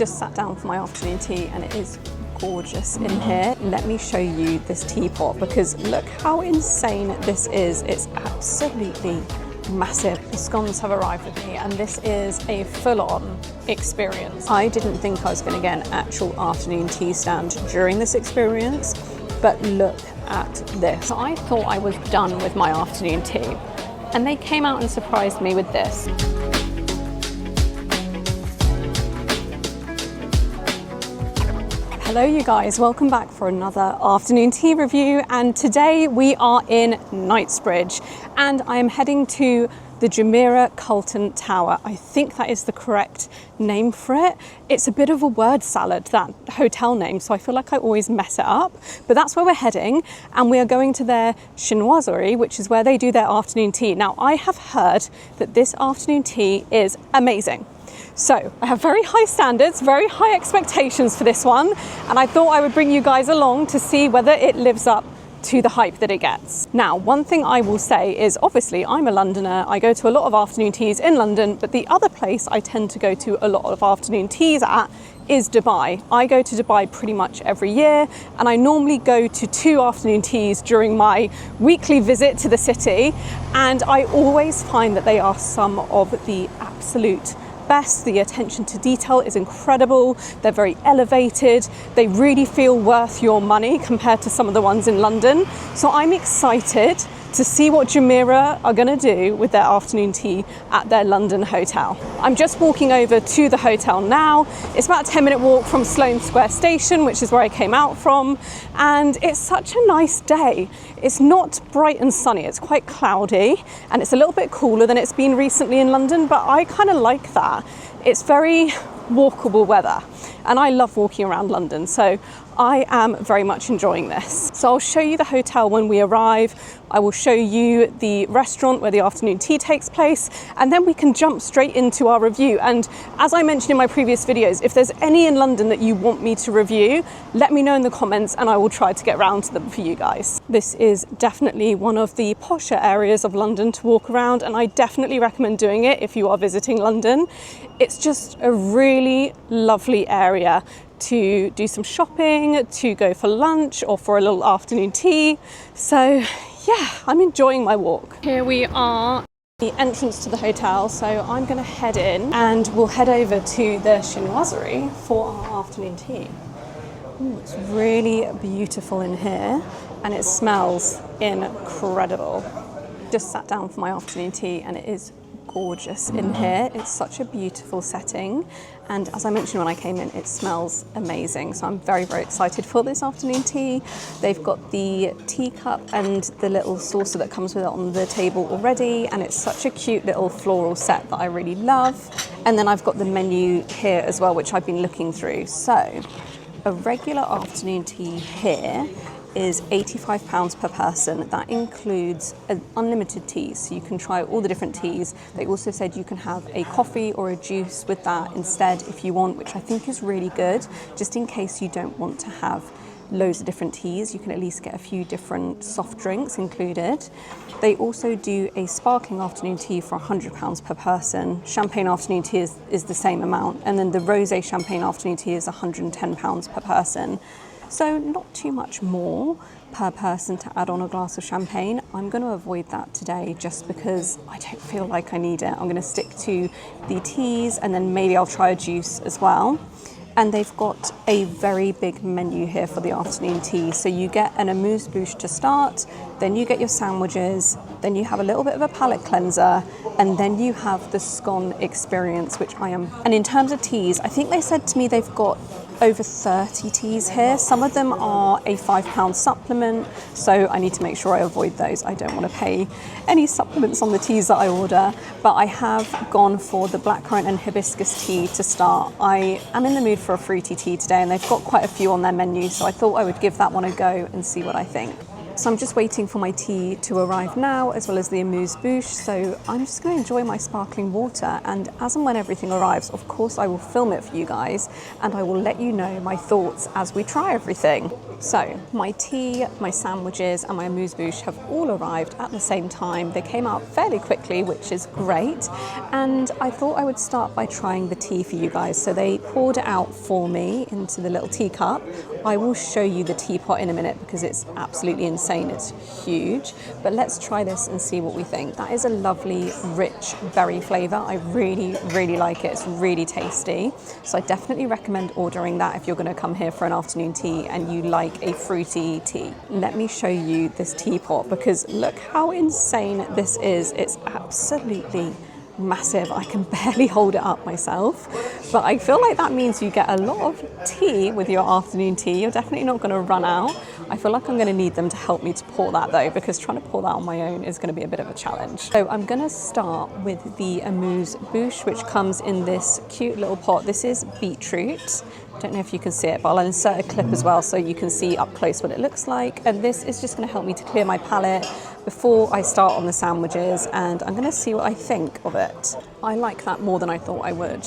Just sat down for my afternoon tea and it is gorgeous in here. Let me show you this teapot because look how insane this is. It's absolutely massive. The scones have arrived with me and this is a full-on experience. I didn't think I was going to get an actual afternoon tea stand during this experience, but look at this. I thought I was done with my afternoon tea and they came out and surprised me with this. Hello you guys, welcome back for another afternoon tea review, and today we are in Knightsbridge and I am heading to the Jumeirah Carlton Tower. I think that is the correct name for it. It's a bit of a word salad, that hotel name, so I feel like I always mess it up, but that's where we're heading and we are going to their Chinoiserie, which is where they do their afternoon tea. Now I have heard that this afternoon tea is amazing. So I have very high standards, very high expectations for this one, and I thought I would bring you guys along to see whether it lives up to the hype that it gets. Now, one thing I will say is obviously I'm a Londoner, I go to a lot of afternoon teas in London, but the other place I tend to go to a lot of afternoon teas at is Dubai. I go to Dubai pretty much every year and I normally go to 2 afternoon teas during my weekly visit to the city, and I always find that they are some of the absolute best. The attention to detail is incredible. They're very elevated. They really feel worth your money compared to some of the ones in London. So I'm excited to see what Jumeirah are going to do with their afternoon tea at their London hotel. I'm just walking over to the hotel now. It's about a 10-minute walk from Sloane Square Station, which is where I came out from, and it's such a nice day. It's not bright and sunny, it's quite cloudy and it's a little bit cooler than it's been recently in London, but I kind of like that. It's very walkable weather and I love walking around London, so I am very much enjoying this. So I'll show you the hotel when we arrive. I will show you the restaurant where the afternoon tea takes place, and then we can jump straight into our review. And as I mentioned in my previous videos, if there's any in London that you want me to review, let me know in the comments and I will try to get around to them for you guys. This is definitely one of the posher areas of London to walk around, and I definitely recommend doing it if you are visiting London. It's just a really lovely area to do some shopping, to go for lunch or for a little afternoon tea. So yeah, I'm enjoying my walk. Here we are, the entrance to the hotel, so I'm going to head in and we'll head over to the Chinoiserie for our afternoon tea. Ooh, it's really beautiful in here and it smells incredible. Just sat down for my afternoon tea and it is gorgeous in here. It's such a beautiful setting, and as I mentioned when I came in, it smells amazing, so I'm very excited for this afternoon tea. They've got the teacup and the little saucer that comes with it on the table already, and it's such a cute little floral set that I really love. And then I've got the menu here as well, which I've been looking through. So a regular afternoon tea here is £85 per person. That includes unlimited teas, so you can try all the different teas. They also said you can have a coffee or a juice with that instead if you want, which I think is really good, just in case you don't want to have loads of different teas. You can at least get a few different soft drinks included. They also do a sparkling afternoon tea for £100 per person. Champagne afternoon tea is the same amount, and then the rosé champagne afternoon tea is £110 per person. So not too much more per person to add on a glass of champagne. I'm going to avoid that today just because I don't feel like I need it. I'm going to stick to the teas and then maybe I'll try a juice as well. And they've got a very big menu here for the afternoon tea. So you get an Amuse Bouche to start, then you get your sandwiches, then you have a little bit of a palate cleanser, and then you have the Scone experience, which I am. And in terms of teas, I think they said to me they've got over 30 teas here. Some of them are a £5 supplement, so I need to make sure I avoid those. I don't want to pay any supplements on the teas that I order, but I have gone for the blackcurrant and hibiscus tea to start. I am in the mood for a fruity tea today, and they've got quite a few on their menu, so I thought I would give that one a go and see what I think. So I'm just waiting for my tea to arrive now, as well as the Amuse Bouche. So I'm just going to enjoy my sparkling water, and as and when everything arrives, of course I will film it for you guys, and I will let you know my thoughts as we try everything. So my tea, my sandwiches and my Amuse Bouche have all arrived at the same time. They came out fairly quickly, which is great, and I thought I would start by trying the tea for you guys. So they poured it out for me into the little teacup. I will show you the teapot in a minute because it's absolutely insane. It's huge, but let's try this and see what we think. That is a lovely, rich berry flavour. I really, really like it. It's really tasty. So I definitely recommend ordering that if you're going to come here for an afternoon tea and you like a fruity tea. Let me show you this teapot because look how insane this is. It's absolutely massive. I can barely hold it up myself, but I feel like that means you get a lot of tea with your afternoon tea. You're definitely not going to run out. I feel like I'm going to need them to help me to pour that though, because trying to pour that on my own is going to be a bit of a challenge. So I'm going to start with the Amuse Bouche, which comes in this cute little pot. This is beetroot. Don't know if you can see it, but I'll insert a clip as well so you can see up close what it looks like. And this is just going to help me to clear my palate before I start on the sandwiches, and I'm going to see what I think of it. I like that more than I thought I would.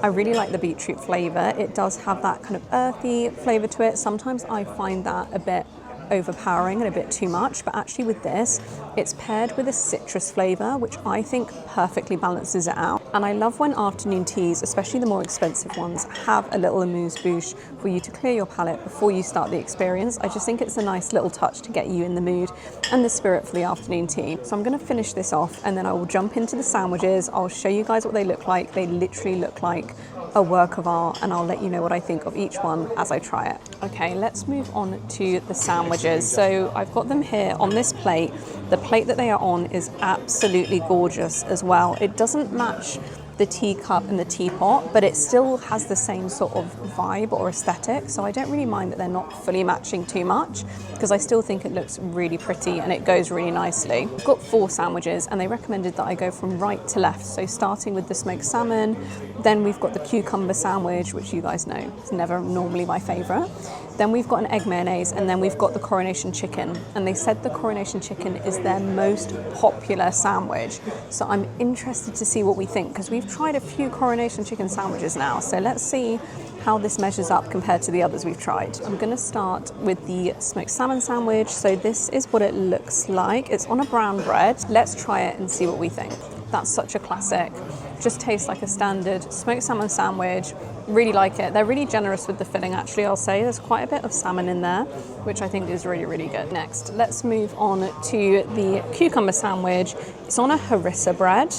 I really like the beetroot flavour. It does have that kind of earthy flavour to it. Sometimes I find that a bit overpowering and a bit too much, but actually with this, it's paired with a citrus flavour, which I think perfectly balances it out. And I love when afternoon teas, especially the more expensive ones, have a little Amuse Bouche for you to clear your palate before you start the experience. I just think it's a nice little touch to get you in the mood and the spirit for the afternoon tea. So I'm going to finish this off and then I will jump into the sandwiches. I'll show you guys what they look like. They literally look like a work of art, and I'll let you know what I think of each one as I try it. Okay, let's move on to the sandwiches. So I've got them here on this plate. The plate that they are on is absolutely gorgeous as well. It doesn't match the teacup and the teapot, but it still has the same sort of vibe or aesthetic. So I don't really mind that they're not fully matching too much, because I still think it looks really pretty and it goes really nicely. I've got 4 sandwiches and they recommended that I go from right to left. So starting with the smoked salmon, then we've got the cucumber sandwich, which you guys know is never normally my favorite. Then we've got an egg mayonnaise, and then we've got the coronation chicken. And they said the coronation chicken is their most popular sandwich. So I'm interested to see what we think, because we've tried a few coronation chicken sandwiches now. So let's see how this measures up compared to the others we've tried. I'm going to start with the smoked salmon sandwich. So this is what it looks like. It's on a brown bread. Let's try it and see what we think. That's such a classic. Just tastes like a standard smoked salmon sandwich. Really like it. They're really generous with the filling, actually, I'll say. There's quite a bit of salmon in there, which I think is really, really good. Next, let's move on to the cucumber sandwich. It's on a harissa bread,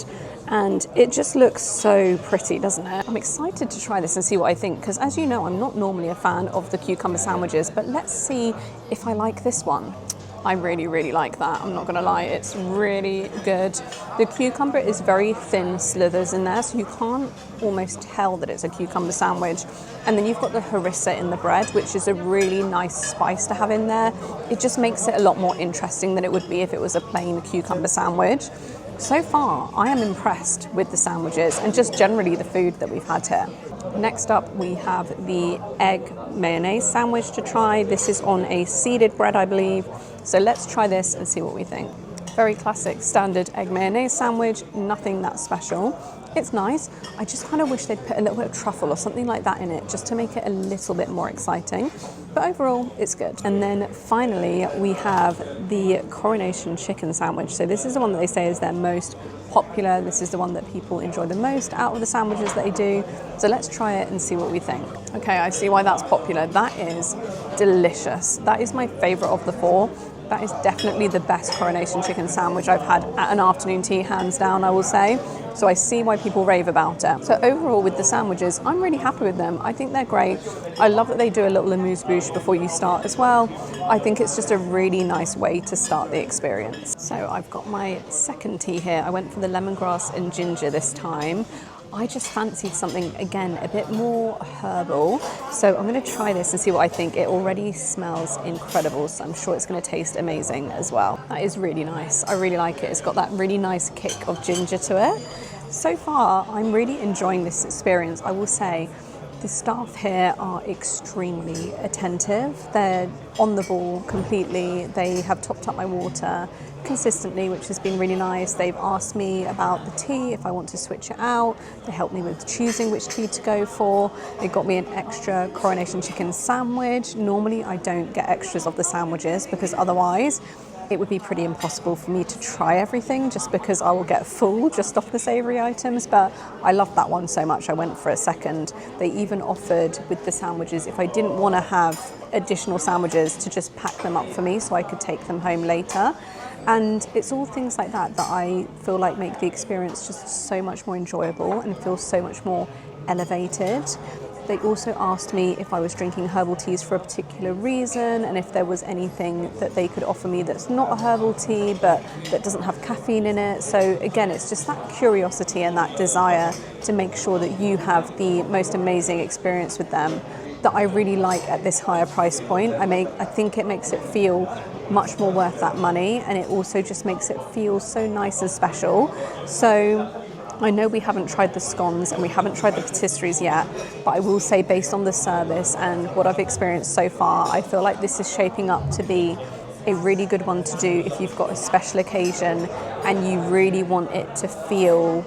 and it just looks so pretty, doesn't it? I'm excited to try this and see what I think, because as you know, I'm not normally a fan of the cucumber sandwiches, but let's see if I like this one. I really, really like that. I'm not going to lie, it's really good. The cucumber is very thin slithers in there, so you can't almost tell that it's a cucumber sandwich. And then you've got the harissa in the bread, which is a really nice spice to have in there. It just makes it a lot more interesting than it would be if it was a plain cucumber sandwich. So far, I am impressed with the sandwiches and just generally the food that we've had here. Next up, we have the egg mayonnaise sandwich to try. This is on a seeded bread, I believe. So let's try this and see what we think. Very classic standard egg mayonnaise sandwich, nothing that special. It's nice. I just kind of wish they'd put a little bit of truffle or something like that in it, just to make it a little bit more exciting. But overall, it's good. And then finally, we have the coronation chicken sandwich. So this is the one that they say is their most popular. This is the one that people enjoy the most out of the sandwiches that they do. So let's try it and see what we think. Okay, I see why that's popular. That is delicious. That is my favorite of the 4. That is definitely the best coronation chicken sandwich I've had at an afternoon tea, hands down, I will say. So I see why people rave about it. So overall with the sandwiches, I'm really happy with them. I think they're great. I love that they do a little amuse bouche before you start as well. I think it's just a really nice way to start the experience. So I've got my second tea here. I went for the lemongrass and ginger this time. I just fancied something, again, a bit more herbal. So I'm going to try this and see what I think. It already smells incredible, so I'm sure it's going to taste amazing as well. That is really nice. I really like it. It's got that really nice kick of ginger to it. So far, I'm really enjoying this experience, I will say. The staff here are extremely attentive. They're on the ball completely. They have topped up my water consistently, which has been really nice. They've asked me about the tea, if I want to switch it out. They helped me with choosing which tea to go for. They got me an extra coronation chicken sandwich. Normally I don't get extras of the sandwiches because otherwise it would be pretty impossible for me to try everything, just because I will get full just off the savoury items. But I loved that one so much I went for a second. They even offered with the sandwiches, if I didn't want to have additional sandwiches, to just pack them up for me so I could take them home later. And it's all things like that that I feel like make the experience just so much more enjoyable and feel so much more elevated. They also asked me if I was drinking herbal teas for a particular reason, and if there was anything that they could offer me that's not a herbal tea but that doesn't have caffeine in it. So again, it's just that curiosity and that desire to make sure that you have the most amazing experience with them that I really like at this higher price point. I think it makes it feel much more worth that money, and it also just makes it feel so nice and special. So I know we haven't tried the scones and we haven't tried the patisseries yet, but I will say, based on the service and what I've experienced so far, I feel like this is shaping up to be a really good one to do if you've got a special occasion and you really want it to feel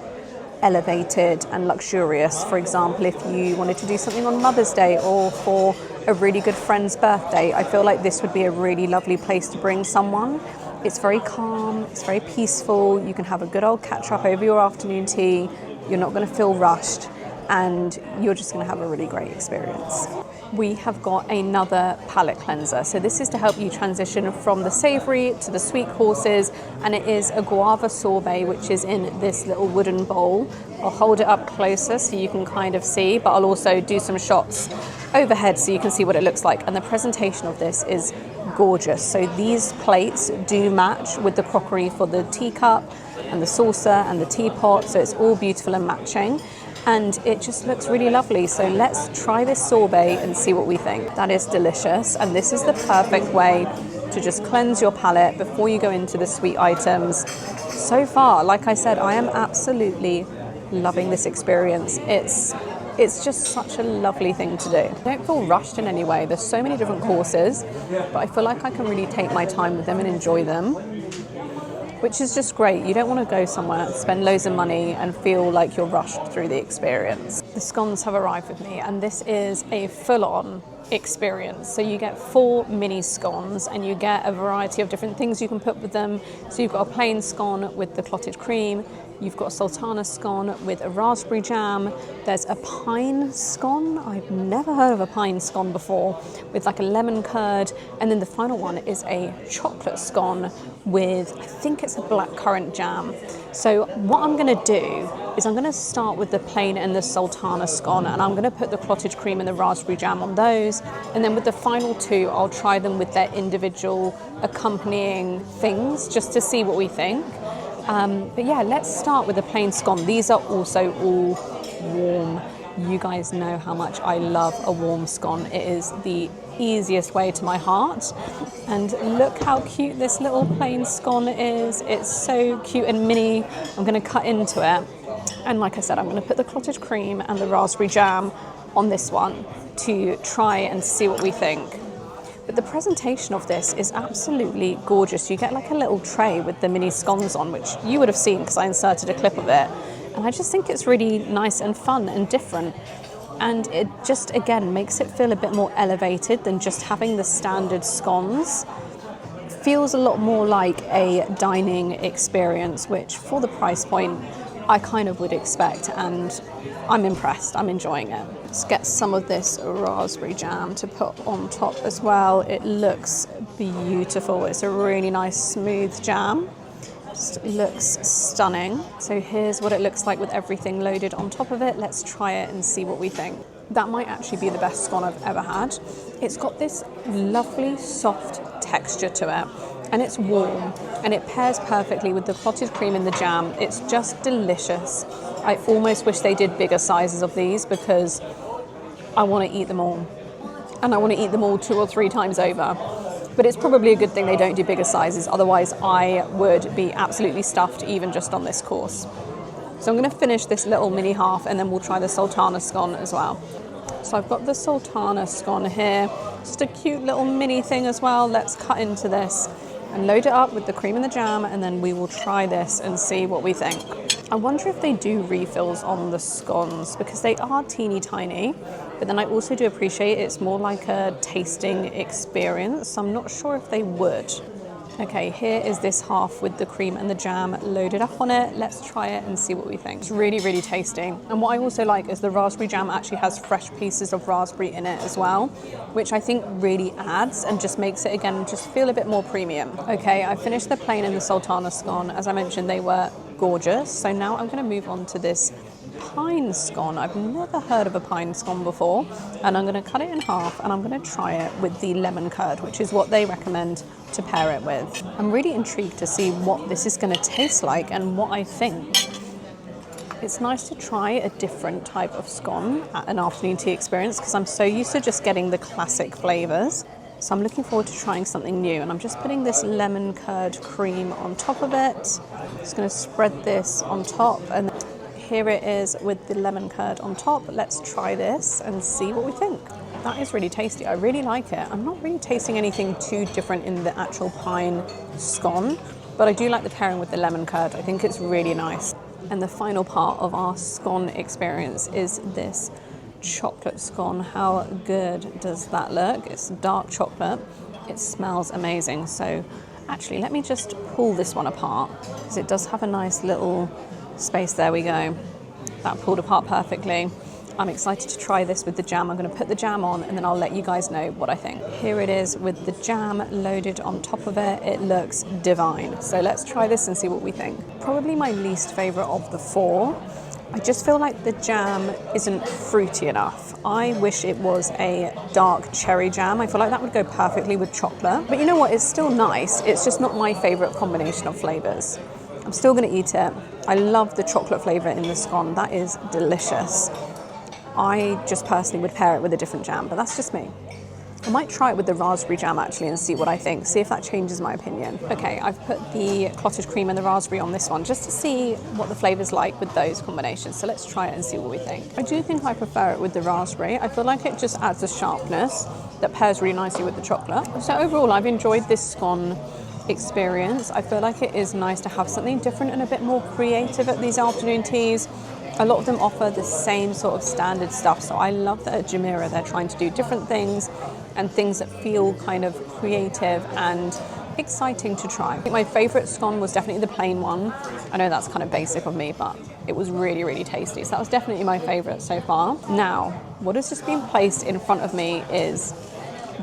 elevated and luxurious. For example, if you wanted to do something on Mother's Day or for a really good friend's birthday, I feel like this would be a really lovely place to bring someone. It's very calm, it's very peaceful. You can have a good old catch up over your afternoon tea. You're not going to feel rushed, and you're just going to have a really great experience. We have got another palate cleanser. So this is to help you transition from the savoury to the sweet courses, and it is a guava sorbet, which is in this little wooden bowl. I'll hold it up closer so you can kind of see, but I'll also do some shots overhead so you can see what it looks like. And the presentation of this is gorgeous. So these plates do match with the crockery for the teacup and the saucer and the teapot, so it's all beautiful and matching, and it just looks really lovely. So let's try this sorbet and see what we think. That is delicious, and this is the perfect way to just cleanse your palate before you go into the sweet items. So far, like I said, I am absolutely loving this experience. It's just such a lovely thing to do. I don't feel rushed in any way. There's so many different courses, but I feel like I can really take my time with them and enjoy them, which is just great. You don't want to go somewhere, spend loads of money and feel like you're rushed through the experience. The scones have arrived with me, and this is a full-on experience. So you get 4 mini scones and you get a variety of different things you can put with them. So you've got a plain scone with the clotted cream, you've got a sultana scone with a raspberry jam, there's a pine scone, I've never heard of a pine scone before, with like a lemon curd, and then the final one is a chocolate scone with, I think it's a blackcurrant jam. So what I'm going to do is I'm going to start with the plain and the sultana scone, and I'm going to put the clotted cream and the raspberry jam on those, and then with the final 2 I'll try them with their individual accompanying things just to see what we think. But yeah, let's start with the plain scone. These are also all warm. You guys know how much I love a warm scone. It is the easiest way to my heart. And look how cute this little plain scone is. It's so cute and mini. I'm going to cut into it. And like I said, I'm going to put the clotted cream and the raspberry jam on this one to try and see what we think. But the presentation of this is absolutely gorgeous. You get like a little tray with the mini scones on, which you would have seen because I inserted a clip of it. And I just think it's really nice and fun and different. And it just, again, makes it feel a bit more elevated than just having the standard scones. Feels a lot more like a dining experience, which for the price point, I kind of would expect, and I'm impressed. I'm enjoying it. Let's get some of this raspberry jam to put on top as well. It looks beautiful. It's a really nice smooth jam. Just looks stunning. So here's what it looks like with everything loaded on top of it. Let's try it and see what we think. That might actually be the best scone I've ever had. It's got this lovely soft texture to it, and it's warm, and it pairs perfectly with the clotted cream in the jam. It's just delicious. I almost wish they did bigger sizes of these because I want to eat them all, and I want to eat them all 2 or 3 times over. But it's probably a good thing they don't do bigger sizes, otherwise I would be absolutely stuffed even just on this course. So I'm going to finish this little mini half, and then we'll try the sultana scone as well. So I've got the sultana scone here, just a cute little mini thing as well. Let's cut into this and load it up with the cream and the jam, and then we will try this and see what we think. I wonder if they do refills on the scones, because they are teeny tiny, but then I also do appreciate it's more like a tasting experience, so I'm not sure if they would. Okay, here is this half with the cream and the jam loaded up on it. Let's try it and see what we think. It's really, really tasty. And what I also like is the raspberry jam actually has fresh pieces of raspberry in it as well, which I think really adds and just makes it, again, just feel a bit more premium. Okay, I finished the plain and the sultana scone. As I mentioned, they were gorgeous. So now I'm going to move on to this pine scone. I've never heard of a pine scone before, and I'm going to cut it in half and I'm going to try it with the lemon curd, which is what they recommend to pair it with. I'm really intrigued to see what this is going to taste like and what I think. It's nice to try a different type of scone at an afternoon tea experience, because I'm so used to just getting the classic flavours. So I'm looking forward to trying something new, and I'm just putting this lemon curd cream on top of it. Just going to spread this on top, and here it is with the lemon curd on top. Let's try this and see what we think. That is really tasty. I really like it. I'm not really tasting anything too different in the actual pine scone, but I do like the pairing with the lemon curd. I think it's really nice. And the final part of our scone experience is this chocolate scone. How good does that look? It's dark chocolate. It smells amazing. So actually, let me just pull this one apart, because it does have a nice little space. There we go. That pulled apart perfectly. I'm excited to try this with the jam. I'm going to put the jam on and then I'll let you guys know what I think. Here it is with the jam loaded on top of it. It looks divine. So let's try this and see what we think. Probably my least favourite of the four. I just feel like the jam isn't fruity enough. I wish it was a dark cherry jam. I feel like that would go perfectly with chocolate. But you know what? It's still nice. It's just not my favourite combination of flavours. I'm still going to eat it. I love the chocolate flavour in the scone. That is delicious. I just personally would pair it with a different jam, but that's just me. I might try it with the raspberry jam actually and see what I think, see if that changes my opinion. Okay, I've put the clotted cream and the raspberry on this one just to see what the flavour's like with those combinations. So let's try it and see what we think. I do think I prefer it with the raspberry. I feel like it just adds a sharpness that pairs really nicely with the chocolate. So overall, I've enjoyed this scone experience. I feel like it is nice to have something different and a bit more creative at these afternoon teas. A lot of them offer the same sort of standard stuff, so I love that at Jumeirah they're trying to do different things and things that feel kind of creative and exciting to try. I think my favourite scone was definitely the plain one. I know that's kind of basic of me, but it was really, really tasty. So that was definitely my favourite so far. Now, what has just been placed in front of me is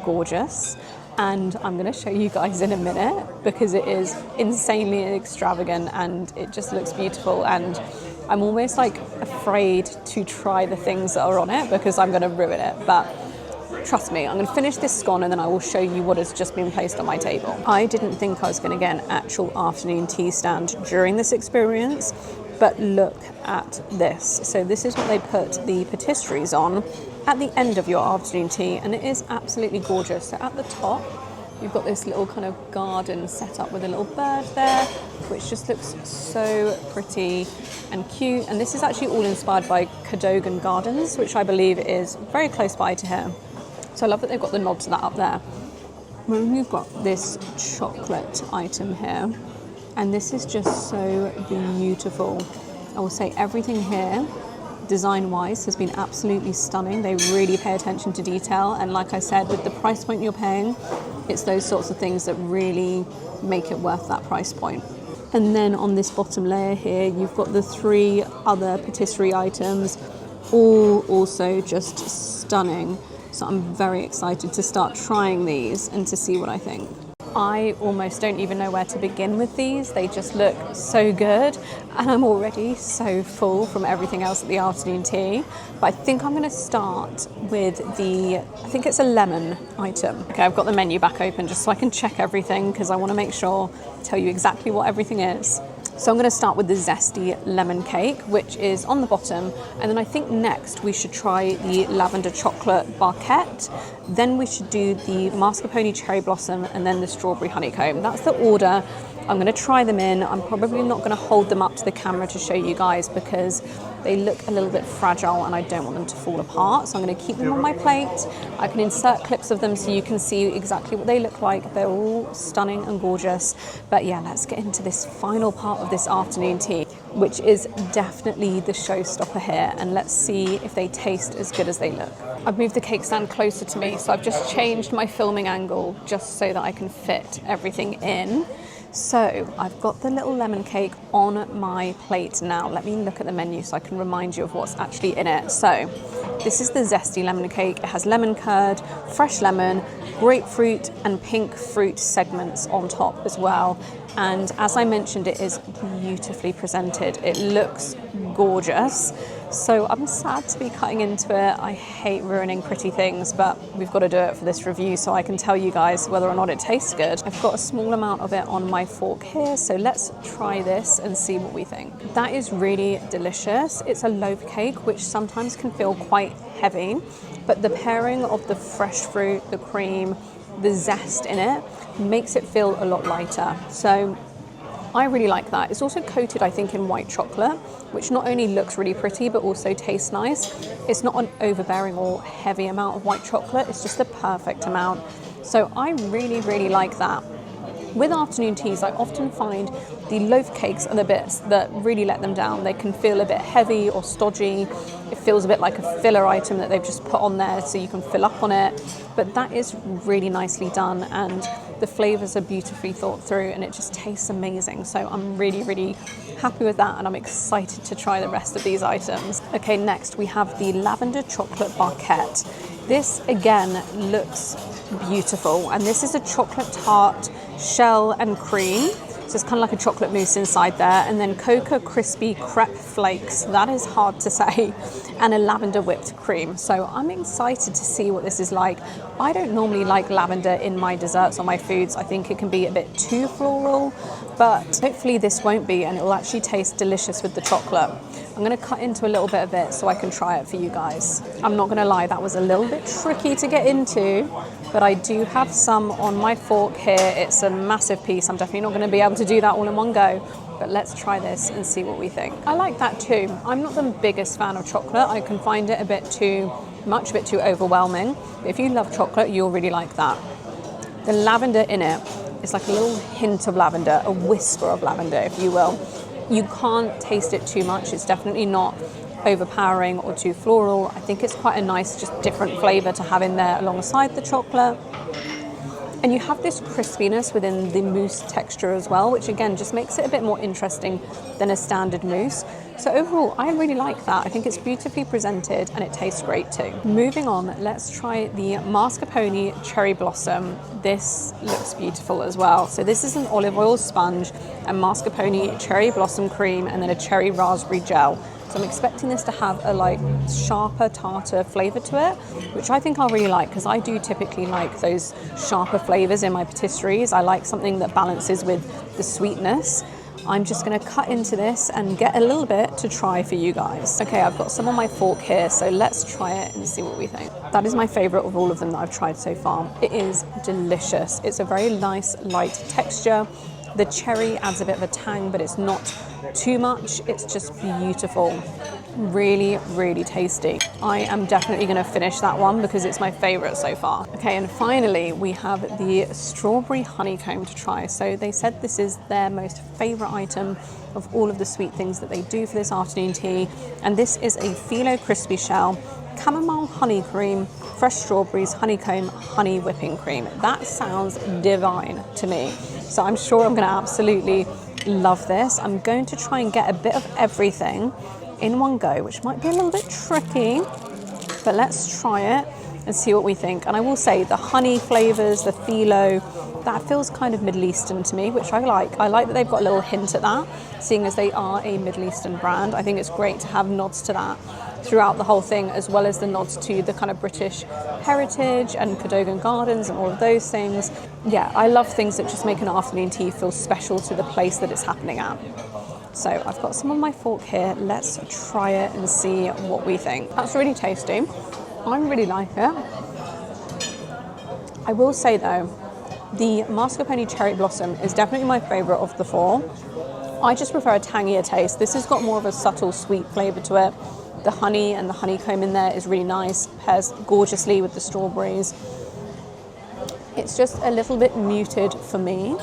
gorgeous. And I'm going to show you guys in a minute, because it is insanely extravagant and it just looks beautiful, and I'm almost like afraid to try the things that are on it because I'm going to ruin it. But trust me, I'm going to finish this scone and then I will show you what has just been placed on my table. I didn't think I was going to get an actual afternoon tea stand during this experience, but look at this. So this is what they put the patisseries on at the end of your afternoon tea, and it is absolutely gorgeous. So at the top, you've got this little kind of garden set up with a little bird there, which just looks so pretty and cute. And this is actually all inspired by Cadogan Gardens, which I believe is very close by to here. So I love that they've got the nod to that up there. Then you've got this chocolate item here, and this is just so beautiful. I will say everything here, design-wise, has been absolutely stunning. They really pay attention to detail, and like I said, with the price point you're paying, it's those sorts of things that really make it worth that price point. And then on this bottom layer here, you've got the 3 other patisserie items, all also just stunning. So I'm very excited to start trying these and to see what I think. I almost don't even know where to begin with these. They just look so good, and I'm already so full from everything else at the afternoon tea. But I think I'm going to start with I think it's a lemon item. Okay, I've got the menu back open just so I can check everything, because I want to make sure, tell you exactly what everything is. So I'm going to start with the zesty lemon cake, which is on the bottom. And then I think next we should try the lavender chocolate barquette. Then we should do the mascarpone cherry blossom, and then the strawberry honeycomb. That's the order I'm going to try them in. I'm probably not going to hold them up to the camera to show you guys because they look a little bit fragile and I don't want them to fall apart. So I'm going to keep them on my plate. I can insert clips of them so you can see exactly what they look like. They're all stunning and gorgeous. But yeah, let's get into this final part of this afternoon tea, which is definitely the showstopper here. And let's see if they taste as good as they look. I've moved the cake stand closer to me, so I've just changed my filming angle just so that I can fit everything in. So I've got the little lemon cake on my plate now. Let me look at the menu so I can remind you of what's actually in it. So this is the zesty lemon cake. It has lemon curd, fresh lemon, grapefruit and pink fruit segments on top as well. And as I mentioned, it is beautifully presented. It looks gorgeous. So I'm sad to be cutting into it. I hate ruining pretty things, but we've got to do it for this review so I can tell you guys whether or not it tastes good. I've got a small amount of it on my fork here, so let's try this and see what we think. That is really delicious. It's a loaf cake, which sometimes can feel quite heavy, but the pairing of the fresh fruit, the cream, the zest in it makes it feel a lot lighter. So I really like that. It's also coated, I think, in white chocolate, which not only looks really pretty, but also tastes nice. It's not an overbearing or heavy amount of white chocolate. It's just the perfect amount. So I really, really like that. With afternoon teas, I often find the loaf cakes are the bits that really let them down. They can feel a bit heavy or stodgy. It feels a bit like a filler item that they've just put on there so you can fill up on it. But that is really nicely done, and the flavors are beautifully thought through, and it just tastes amazing. So I'm really, really happy with that, and I'm excited to try the rest of these items. Okay, next we have the lavender chocolate barquette. This again looks beautiful, and this is a chocolate tart shell and cream. So it's kind of like a chocolate mousse inside there, and then cocoa crispy crepe flakes, that is hard to say, and a lavender whipped cream. So I'm excited to see what this is like. I don't normally like lavender in my desserts or my foods. I think it can be a bit too floral, but hopefully this won't be, and it will actually taste delicious with the chocolate. I'm going to cut into a little bit of it so I can try it for you guys. I'm not going to lie, that was a little bit tricky to get into, but I do have some on my fork here. It's a massive piece. I'm definitely not going to be able to do that all in one go, but let's try this and see what we think. I like that too. I'm not the biggest fan of chocolate. I can find it a bit too much, a bit too overwhelming. But if you love chocolate, you'll really like that. The lavender in it is like a little hint of lavender, a whisper of lavender, if you will. You can't taste it too much. It's definitely not overpowering or too floral. I think it's quite a nice, just different flavor to have in there alongside the chocolate. And you have this crispiness within the mousse texture as well, which again just makes it a bit more interesting than a standard mousse. So overall, I really like that. I think it's beautifully presented and it tastes great too. Moving on, let's try the mascarpone cherry blossom. This looks beautiful as well. So this is an olive oil sponge and mascarpone cherry blossom cream, and then a cherry raspberry gel. So I'm expecting this to have a like sharper, tartar flavor to it, which I think I'll really like, because I do typically like those sharper flavors in my patisseries. I like something that balances with the sweetness. I'm just going to cut into this and get a little bit to try for you guys. Okay, I've got some on my fork here, so let's try it and see what we think. That is my favorite of all of them that I've tried so far. It is delicious. It's a very nice, light texture. The cherry adds a bit of a tang, but it's not too much. It's just beautiful. Really, really tasty. I am definitely going to finish that one because it's my favorite so far. Okay, and finally we have the strawberry honeycomb to try. So they said this is their most favorite item of all of the sweet things that they do for this afternoon tea. And this is a phyllo crispy shell, chamomile honey cream, fresh strawberries, honeycomb, honey whipping cream. That sounds divine to me. So I'm sure I'm going to absolutely love this. I'm going to try and get a bit of everything in one go, which might be a little bit tricky, but let's try it and see what we think. And I will say the honey flavors, the phyllo, that feels kind of Middle Eastern to me, which I like. I like that they've got a little hint at that, seeing as they are a Middle Eastern brand. I think it's great to have nods to that throughout the whole thing, as well as the nods to the kind of British heritage and Cadogan Gardens and all of those things. Yeah, I love things that just make an afternoon tea feel special to the place that it's happening at. So I've got some on my fork here. Let's try it and see what we think. That's really tasty. I really like it. I will say though, The mascarpone cherry blossom is definitely my favourite of the four. I just prefer a tangier taste. This has got more of a subtle sweet flavour to it. The honey and the honeycomb in there is really nice, pairs gorgeously with the strawberries. It's just a little bit muted for me,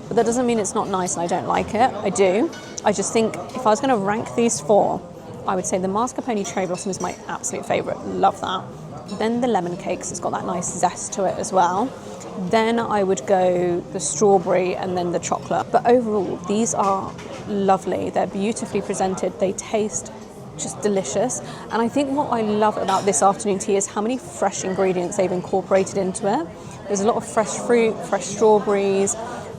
but that doesn't mean it's not nice and I don't like it. I do. I just think if I was going to rank these four, I would say the mascarpone cherry blossom is my absolute favourite. Love that. Then the lemon cakes, it's got that nice zest to it as well. Then I would go the strawberry and then the chocolate. But overall, these are lovely. They're beautifully presented. They taste just delicious. And I think what I love about this afternoon tea is how many fresh ingredients they've incorporated into it. There's a lot of fresh fruit, fresh strawberries,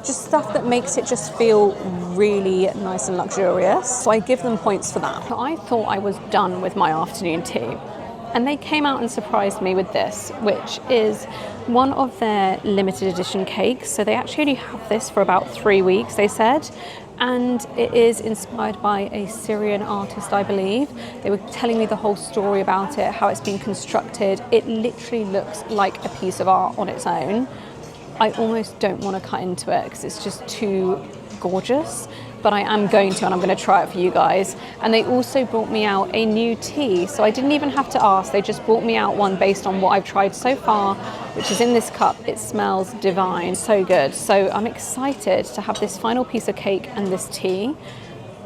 just stuff that makes it just feel really nice and luxurious. So I give them points for that. I thought I was done with my afternoon tea. And they came out and surprised me with this, which is one of their limited edition cakes. So they actually only have this for about 3 weeks, they said. And it is inspired by a Syrian artist, I believe. They were telling me the whole story about it, how it's been constructed. It literally looks like a piece of art on its own. I almost don't want to cut into it because it's just too gorgeous. But I am going to, and I'm going to try it for you guys. And they also brought me out a new tea, so I didn't even have to ask. They just brought me out one based on what I've tried so far, which is in this cup. It smells divine, so good. So I'm excited to have this final piece of cake and this tea.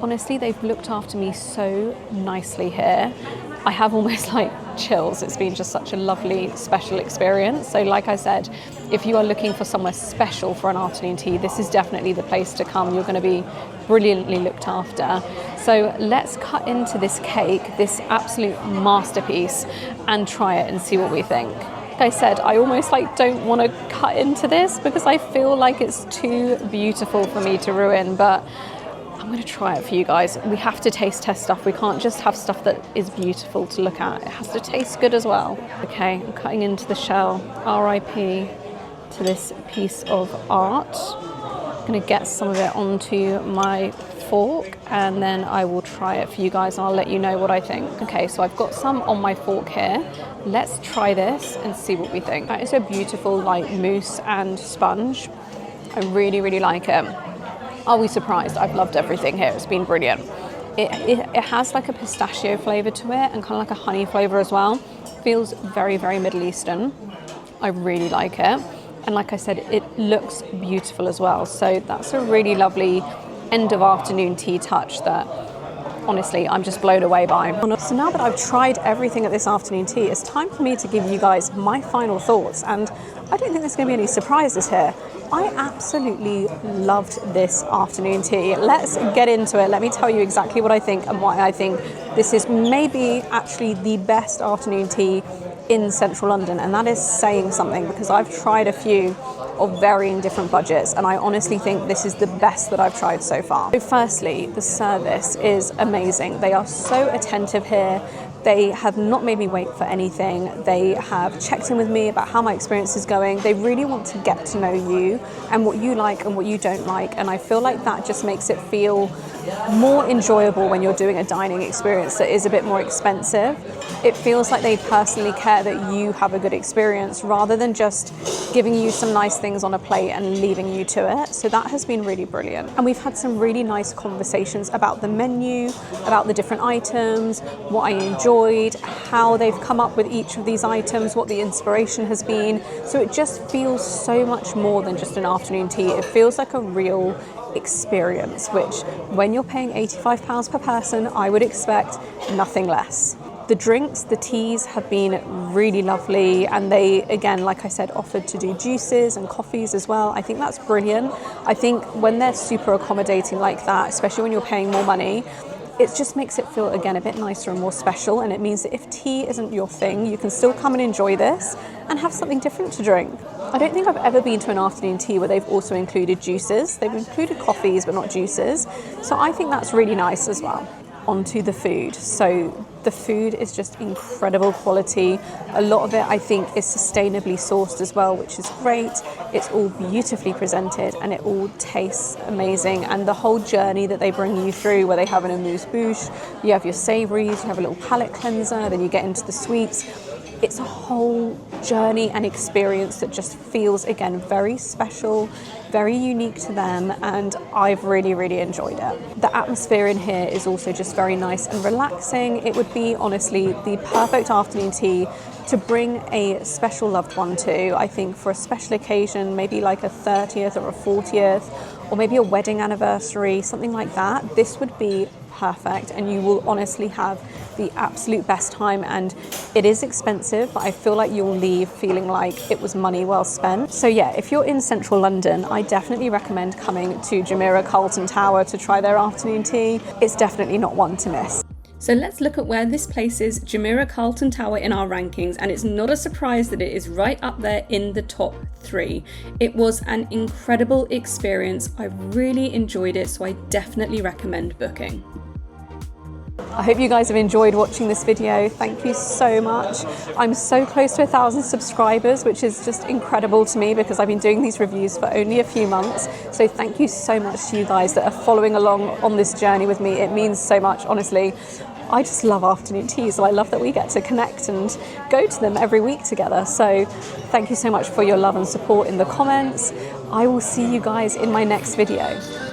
Honestly, they've looked after me so nicely here. I have almost like chills. It's been just such a lovely, special experience. So like I said, if you are looking for somewhere special for an afternoon tea, this is definitely the place to come. You're going to be brilliantly looked after. So let's cut into this cake, this absolute masterpiece, and try it and see what we think. Like I said, I almost don't want to cut into this because I feel like it's too beautiful for me to ruin, but I'm going to try it for you guys. We have to taste test stuff. We can't just have stuff that is beautiful to look at. It has to taste good as well. Okay, I'm cutting into the shell. R.I.P. to this piece of art. I'm going to get some of it onto my fork and then I will try it for you guys and I'll let you know what I think. Okay, so I've got some on my fork here. Let's try this and see what we think. That is a beautiful like mousse and sponge. I really, really like it. Are we surprised? I've loved everything here. It's been brilliant. It has like a pistachio flavour to it and kind of like a honey flavour as well. Feels very, very Middle Eastern. I really like it. And like I said, it looks beautiful as well. So that's a really lovely end of afternoon tea touch that honestly I'm just blown away by. So now that I've tried everything at this afternoon tea, it's time for me to give you guys my final thoughts. And I don't think there's going to be any surprises here. I absolutely loved this afternoon tea. Let's get into it. Let me tell you exactly what I think and why I think this is maybe actually the best afternoon tea in central London. And that is saying something because I've tried a few of varying different budgets and I honestly think this is the best that I've tried so far. So firstly, the service is amazing. They are so attentive here. They have not made me wait for anything. They have checked in with me about how my experience is going. They really want to get to know you and what you like and what you don't like. And I feel like that just makes it feel more enjoyable when you're doing a dining experience that is a bit more expensive. It feels like they personally care that you have a good experience rather than just giving you some nice things on a plate and leaving you to it. So that has been really brilliant. And we've had some really nice conversations about the menu, about the different items, what I enjoyed, how they've come up with each of these items, what the inspiration has been. So it just feels so much more than just an afternoon tea. It feels like a real experience, which when you're paying £85 per person, I would expect nothing less. The drinks, the teas have been really lovely and they, again, like I said, offered to do juices and coffees as well. I think that's brilliant. I think when they're super accommodating like that, especially when you're paying more money, it just makes it feel, again, a bit nicer and more special. And it means that if tea isn't your thing, you can still come and enjoy this and have something different to drink. I don't think I've ever been to an afternoon tea where they've also included juices. They've included coffees, but not juices. So I think that's really nice as well. Onto the food. So the food is just incredible quality. A lot of it, I think, is sustainably sourced as well, which is great. It's all beautifully presented and it all tastes amazing. And the whole journey that they bring you through, where they have an Amuse Bouche, you have your savouries, you have a little palate cleanser, then you get into the sweets. It's a whole journey and experience that just feels, again, very special, very unique to them, and I've really, really enjoyed it. The atmosphere in here is also just very nice and relaxing. It would be, honestly, the perfect afternoon tea to bring a special loved one to. I think for a special occasion, maybe like a 30th or a 40th, or maybe a wedding anniversary, something like that, this would be perfect, and you will honestly have the absolute best time. And it is expensive, but I feel like you'll leave feeling like it was money well spent. So yeah, if you're in central London, I definitely recommend coming to Jumeirah Carlton Tower to try their afternoon tea. It's definitely not one to miss. So let's look at where this places Jumeirah Carlton Tower in our rankings, and it's not a surprise that it is right up there in the top 3. It was an incredible experience. I really enjoyed it, so I definitely recommend booking. I hope you guys have enjoyed watching this video. Thank you so much. I'm so close to 1,000 subscribers, which is just incredible to me because I've been doing these reviews for only a few months. So thank you so much to you guys that are following along on this journey with me. It means so much, honestly. I just love afternoon tea, so I love that we get to connect and go to them every week together. So thank you so much for your love and support in the comments. I will see you guys in my next video.